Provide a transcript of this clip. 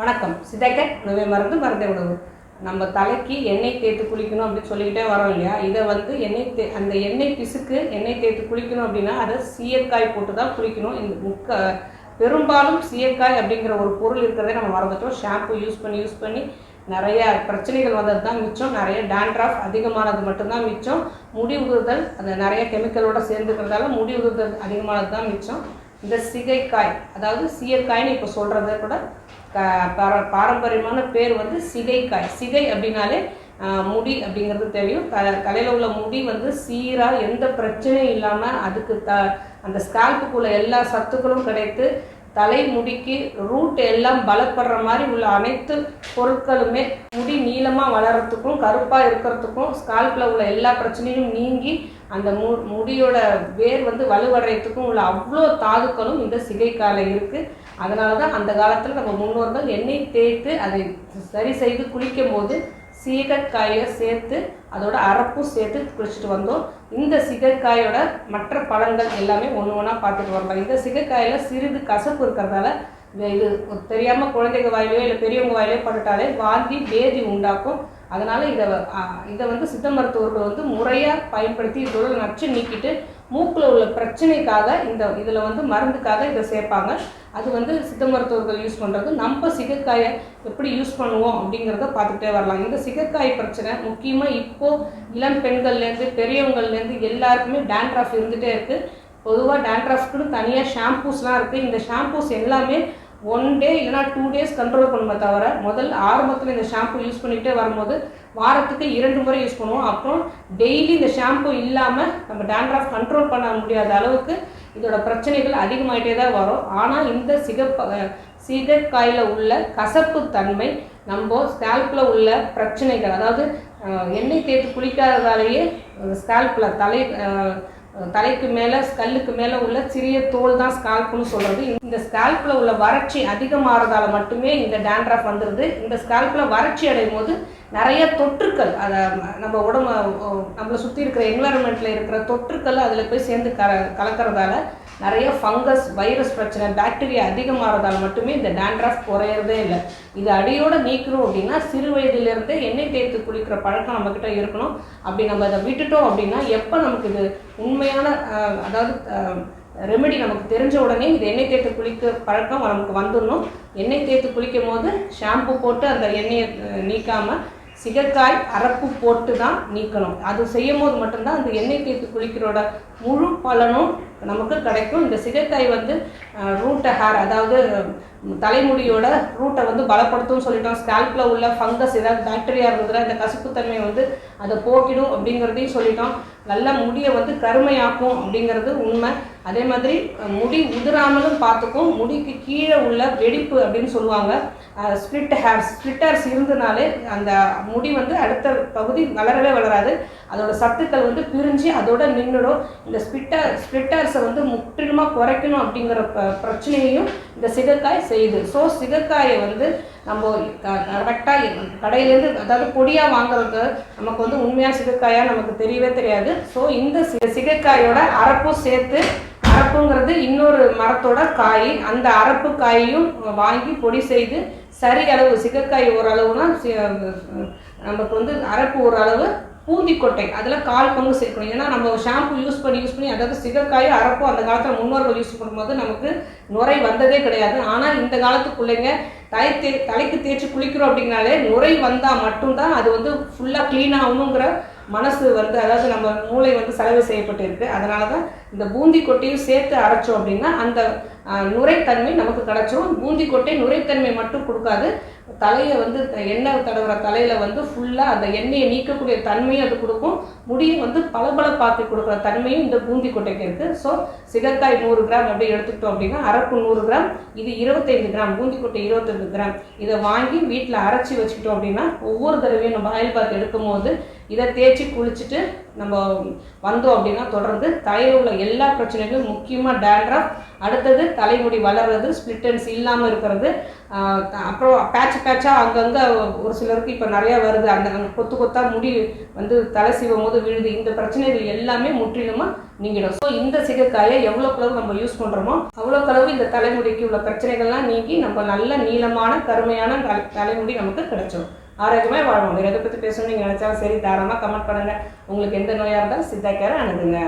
வணக்கம். சிதைக்க உணவே மருந்து மருந்தே உணவு. நம்ம தலைக்கு எண்ணெய் தேய்த்து குளிக்கணும் அப்படின்னு சொல்லிக்கிட்டே வரோம் இல்லையா? இதை வந்து அந்த எண்ணெய் பிசுக்கு எண்ணெய் தேய்த்து குளிக்கணும் அப்படின்னா அதை சீயக்காய் போட்டு தான் குளிக்கணும். இந்த பெரும்பாலும் சீயக்காய் அப்படிங்கிற ஒரு பொருள் இருக்கிறதே நம்ம மறந்துட்டோம். ஷாம்பு யூஸ் பண்ணி நிறைய பிரச்சனைகள் வந்தது தான் மிச்சம். நிறைய டேண்ட்ராஃப் அதிகமானது மட்டும்தான் மிச்சம். முடி உதிர்தல் அந்த நிறைய கெமிக்கலோட சேர்ந்துக்கிறதால முடி உதிர்தல் அதிகமானது தான் மிச்சம். இந்த சிகைக்காய், அதாவது சீயக்காய்னு இப்போ சொல்கிறத கூட பாரம்பரியமான பேர் வந்து சிகைக்காய். சிகை அப்படின்னாலே முடி அப்படிங்கிறது தெரியும். தலையில் உள்ள முடி வந்து சீராக எந்த பிரச்சனையும் இல்லாமல் அதுக்கு அந்த ஸ்கால்ப்புக்குள்ள எல்லா சத்துக்களும் கிடைத்து தலைமுடிக்கு ரூட் எல்லாம் பலப்படுற மாதிரி உள்ள அனைத்து பொருட்களுமே முடி நீளமாக வளர்கிறதுக்கும் கருப்பாக இருக்கிறதுக்கும் ஸ்கால்பில் உள்ள எல்லா பிரச்சனையும் நீங்கி அந்த முடியோட வேர் வந்து வலுவடைறதுக்கும் உள்ள அவ்வளோ தாதுக்களும் இந்த சிகைக்காயில் இருக்குது. அதனால தான் அந்த காலத்தில் நம்ம முன்னோர்கள் எண்ணெய் தேய்த்து அதை சரி செய்து குளிக்கும் போது சீகைக்காயை சேர்த்து அதோட அரப்பும் சேர்த்து குளிச்சுட்டு வந்தோம். இந்த சிகைக்காயோட மற்ற பழங்கள் எல்லாமே ஒன்று ஒன்றா பார்த்துட்டு வரலாம். இந்த சிகைக்காயில் சிறிது கசப்பு இருக்கிறதால இது தெரியாமல் குழந்தைங்க வாயிலையோ இல்லை பெரியவங்க வாயிலையோ பண்ணிட்டாலே வாந்தி பேதி உண்டாக்கும். அதனால் இதை வந்து சித்த மருத்துவர்கள் வந்து முறையாக பயன்படுத்தி இதோட நச்சு நீக்கிட்டு மூக்கில் உள்ள பிரச்சனைக்காக இதில் வந்து மருந்துக்காக இதை சேர்ப்பாங்க. அது வந்து சித்த மருத்துவர்கள் யூஸ் பண்ணுறது. நம்ம சிகைக்காயை எப்படி யூஸ் பண்ணுவோம் அப்படிங்கிறத பார்த்துக்கிட்டே வரலாம். இந்த சிகைக்காய் பிரச்சனை முக்கியமாக இப்போது இளம் பெண்கள்லேருந்து பெரியவங்கள்லேருந்து எல்லாருக்குமே டேண்ட்ராஃப் இருந்துகிட்டே இருக்குது. பொதுவாக டேண்ட்ராஃப்க்குன்னு தனியாக ஷாம்பூஸ்லாம் இருக்குது. இந்த ஷாம்பூஸ் எல்லாமே 1 டே இல்லைனா 2 டேஸ் கண்ட்ரோல் பண்ணுமே தவிர ஆரம்பத்தில் இந்த ஷாம்பு யூஸ் பண்ணிகிட்டே வரும்போது வாரத்துக்கு 2 முறை யூஸ் பண்ணுவோம். அப்புறம் டெய்லி இந்த ஷாம்பு இல்லாமல் நம்ம டேண்ட்ராஃப் கண்ட்ரோல் பண்ண முடியாத அளவுக்கு இதோட பிரச்சனைகள் அதிகமாகிட்டே தான் வரும். ஆனால் இந்த சிகைக்காயில் உள்ள கசப்பு தன்மை நம்ம ஸ்கால்பில் உள்ள பிரச்சனைகள், அதாவது எண்ணெய் தேய்த்து குளிக்காததாலேயே ஸ்கால்பில் தலைக்கு மேலே ஸ்கல்லுக்கு மேலே உள்ள சிறிய தோல் தான் ஸ்கால்ப்னு சொல்கிறது. இந்த ஸ்கால்பில் உள்ள வறட்சி அதிகமாகிறதால மட்டுமே இந்த டேண்ட்ராஃப் வந்துடுது. இந்த ஸ்கால்பில் வறட்சி அடையும் போது நிறைய தொற்றுக்கள், அதை நம்ம நம்மளை சுற்றி இருக்கிற என்வாரன்மெண்ட்டில் இருக்கிற தொற்றுக்கள் அதில் போய் சேர்ந்து கலக்கிறதால நிறைய ஃபங்கஸ் வைரஸ் பிரச்சனை பாக்டீரியா அதிகமாகிறதால மட்டுமே இந்த டேண்ட்ராஃப் குறையிறதே இல்லை. இது அடியோடு நீக்கணும் அப்படின்னா சிறு வயதிலிருந்தே எண்ணெய் தேய்த்து குளிக்கிற பழக்கம் நம்மக்கிட்ட இருக்கணும். அப்படி நம்ம அதை விட்டுட்டோம் அப்படின்னா எப்போ நமக்கு இது உண்மையான அதாவது ரெமெடி நமக்கு தெரிஞ்ச உடனே இது எண்ணெய் தேய்த்து குளிக்க பழக்கம் நமக்கு வந்துடணும். எண்ணெய் தேய்த்து குளிக்கும் போது ஷாம்பு போட்டு அந்த எண்ணெயை நீக்காமல் சிகைக்காய் அரப்பு போட்டு தான் நீக்கணும். அது செய்யும் போது மட்டும்தான் அந்த எண்ணெய் தேய்த்து குளிக்கிறோட முழு பலனும் நமக்கு கிடைக்கும். இந்த சிகைக்காய் வந்து ரூட்டை ஹேர், அதாவது தலைமுடியோட ரூட்டை வந்து பலப்படுத்தும் சொல்லிட்டோம். ஸ்கால்பில் உள்ள ஃபங்கஸ் ஏதாவது பாக்டீரியா இருந்ததுன்னா இந்த கசப்புத்தன்மை வந்து அதை போக்கிடும் அப்படிங்கிறதையும் சொல்லிட்டோம். நல்ல முடியை வந்து கருமையாக்கும் அப்படிங்கிறது உண்மை. அதே மாதிரி முடி உதிராமலும் பார்த்துக்கும். முடிக்கு கீழே உள்ள வெடிப்பு அப்படின்னு சொல்லுவாங்க, ஸ்பிளிட்டர்ஸ் இருந்தனாலே அந்த முடி வந்து அடுத்த பகுதி வளரவே வளராது. அதோட சத்துக்கள் வந்து பிரிஞ்சு அதோட நின்றுடும். இந்த ஸ்பிளிட்டர்ஸை வந்து முற்றிலுமாக குறைக்கணும் அப்படிங்கிற பிரச்சனையையும் இந்த சிகைக்காய் செய்யுது. ஸோ சிகைக்காயை வந்து நம்ம கரெக்டாக கடையிலேருந்து, அதாவது பொடியாக வாங்குறது நமக்கு வந்து உண்மையாக சிகைக்காயாக நமக்கு தெரியவே தெரியாது. ஸோ இந்த சிகைக்காயோட அரப்பும் சேர்த்து, அரப்புங்கிறது இன்னொரு மரத்தோட காய், அந்த அரப்பு காயையும் வாங்கி பொடி செய்து சரி அளவு, சிகைக்காய் ஓரளவுனா நமக்கு வந்து அரப்பு ஓரளவு, பூந்திக்கொட்டை அதில் 1/4 பங்கு சேர்க்கணும். ஏன்னா நம்ம ஷாம்பு யூஸ் பண்ணி அதாவது சிகைக்காயும் அரப்பும் அந்த காலத்தில் முன்னோர்கள் யூஸ் பண்ணும்போது நமக்கு நுரை வந்ததே கிடையாது. ஆனால் இந்த காலத்து பிள்ளைங்க தலைக்கு தேய்ச்சி குளிக்கிறோம் அப்படின்னாலே நுரை வந்தால் மட்டும்தான் அது வந்து ஃபுல்லாக க்ளீன் ஆகணுங்கிற மனசு வந்து, அதாவது நம்ம மூளை வந்து செலவு செய்யப்பட்டு இருக்குது. அதனால தான் இந்த பூந்தி கொட்டையும் சேர்த்து அரைச்சோம் அப்படின்னா அந்த நுரைத்தன்மை நமக்கு கிடச்சிரும். பூந்தி கொட்டை நுரைத்தன்மை மட்டும் கொடுக்காது, தலையை வந்து எண்ணெய் தடவுற தலையில் வந்து ஃபுல்லாக அந்த எண்ணெயை நீக்கக்கூடிய தன்மையும் அது கொடுக்கும். முடியை வந்து பளபளப்பாக்கி கொடுக்குற தன்மையும் இந்த பூந்தி கொட்டைக்கு இருக்குது. ஸோ சிகைக்காய் 100 கிராம் அப்படி எடுத்துக்கிட்டோம் அப்படின்னா அரப்பு 100 கிராம், இது 25 கிராம், பூந்தி கொட்டை 25 கிராம். இதை வாங்கி வீட்டில் அரைச்சி வச்சுக்கிட்டோம் அப்படின்னா ஒவ்வொரு தடவையும் நம்ம ஆயில் பாத் எடுக்கும் போது இதை தேய்ச்சி குளிச்சுட்டு நம்ம வந்தோம் அப்படின்னா தொடர்ந்து தலையில் உள்ள எல்லா பிரச்சனைகளும், முக்கியமாக டேண்ட்ரஃப், அடுத்தது தலைமுடி வளர்றது, ஸ்பிளிட்டன்ஸ் இல்லாமல் இருக்கிறது, அப்புறம் பேட்சாக அங்கங்கே ஒரு சிலருக்கு இப்போ நிறையா வருது, அந்த கொத்து கொத்தாக முடி வந்து தலை சீவும் போது விழுது, இந்த பிரச்சனைகள் எல்லாமே முற்றிலுமாக நீங்கிடும். ஸோ இந்த சிகைக்காயை எவ்வளோக்களவு நம்ம யூஸ் பண்ணுறோமோ அவ்வளோக்களவு இந்த தலைமுடிக்கு உள்ள பிரச்சனைகள்லாம் நீங்கி நம்ம நல்ல நீளமான கருமையான தலைமுடி நமக்கு கிடைச்சிடும். ஆரோக்கியமாக வாழ்வோம். வேறு எதை பற்றி பேசணும்னு நீங்கள் நினச்சாலும் சரி, தாராளமாக கமெண்ட் பண்ணுங்கள். உங்களுக்கு எந்த நோயாக இருந்தாலும் சித்தா கேரை அணுகுங்க.